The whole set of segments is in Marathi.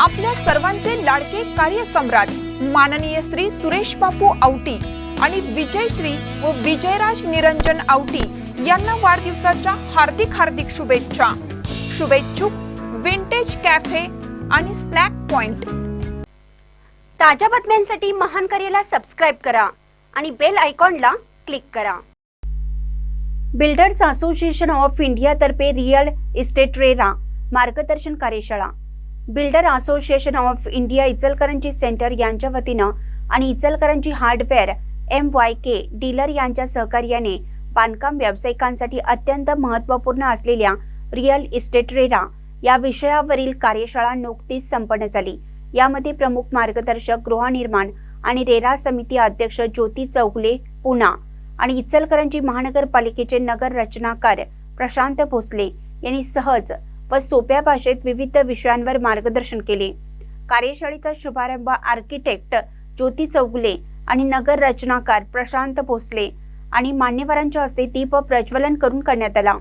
आपल्या सर्वांचे लाडके कार्यसम्राट माननीय श्री सुरेश बापू औटी आणि विजयश्री व विजयराज निरंजन औटी यांना वाढदिवसाच्या हार्दिक शुभेच्छा। शुभेच्छुक विंटेज कॅफे आणि स्नॅक पॉइंट। ताज्या बातम्यांसाठी महान करेला सबस्क्राइब करा आणि बेल आयकॉनला क्लिक करा। बिल्डर्स असोसिएशन ऑफ इंडिया तर्फे रियल इस्टेट रेरा मार्गदर्शन कार्यशाळा। Builder association of India Ichalkaranji centre यांच्या वतीने आणि इचलकरंजी हार्डवेअर MYK डीलर यांच्या सहकार्याने बांधकाम व्यावसायिकांसाठी अत्यंत महत्त्वपूर्ण असलेल्या रियल इस्टेट रेरा या विषयावरील कार्यशाळा नुकतीच संपन्न झाली। यामध्ये प्रमुख मार्गदर्शक गृहनिर्माण आणि रेरा समिती अध्यक्ष ज्योती चौगुले पुणा आणि इचलकरंजी महानगरपालिकेचे नगर रचनाकार प्रशांत भोसले यांनी सहज व सोप्या भाषेत विविध विषयांवर मार्गदर्शन केले। कार्यशाळेचा शुभारंभ आर्किटेक्ट ज्योती चौगुले आणि नगर रचनाकार प्रशांत भोसले आणि मान्यवरांच्या हस्ते दीप प्रज्वलन करून करण्यात आला।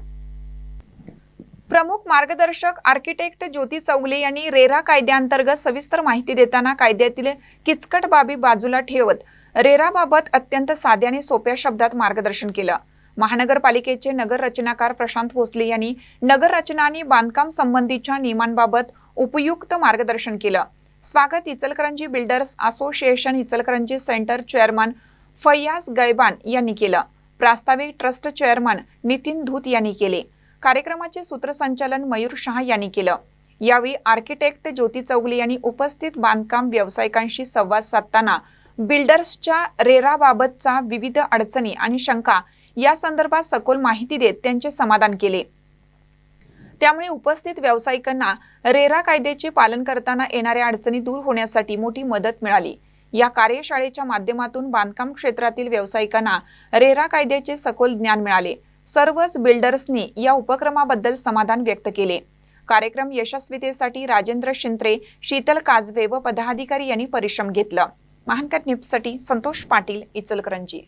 प्रमुख मार्गदर्शक आर्किटेक्ट ज्योती चौगुले यांनी रेरा कायद्याअंतर्गत सविस्तर माहिती देताना कायद्यातील किचकट बाबी बाजूला ठेवत रेराबाबत अत्यंत साध्या आणि सोप्या शब्दात मार्गदर्शन केलं। महानगरपालिकेचे नगर रचनाकार प्रशांत भोसले यांनी नगर रचना आणि बांधकाम संबंधीच्या नियमांबाबत उपयुक्त मार्गदर्शन केलं। स्वागत Ichalkaranji builders association Ichalkaranji centre chairman Faiyaz Gaiban यांनी केलं। प्रास्ताविक ट्रस्ट चेअरमन नितीन धूत यांनी केले। कार्यक्रमाचे सूत्रसंचालन मयूर शाह यांनी केलं। यावेळी आर्किटेक्ट ज्योती चौगुले यांनी उपस्थित बांधकाम व्यावसायिकांशी संवाद साधताना बिल्डर्सच्या रेराबाबतचा विविध अडचणी आणि शंका या संदर्भात सखोल माहिती देत त्यांचे समाधान केले। त्यामुळे उपस्थित व्यावसायिकांना रेरा कायद्याचे पालन करताना येणाऱ्या अडचणी दूर होण्यासाठी मोठी मदत मिळाली। या कार्यशाळेच्या माध्यमातून बांधकाम क्षेत्रातील व्यावसायिकांना रेरा कायद्याचे सखोल ज्ञान मिळाले। सर्वच बिल्डर्सनी या उपक्रमाबद्दल समाधान व्यक्त केले। कार्यक्रम यशस्वीतेसाठी राजेंद्र शिंत्रे, शीतल काजवे व पदाधिकारी यांनी परिश्रम घेतला। महानकर न्यूजसाठी संतोष पाटील, इचलकरंजी।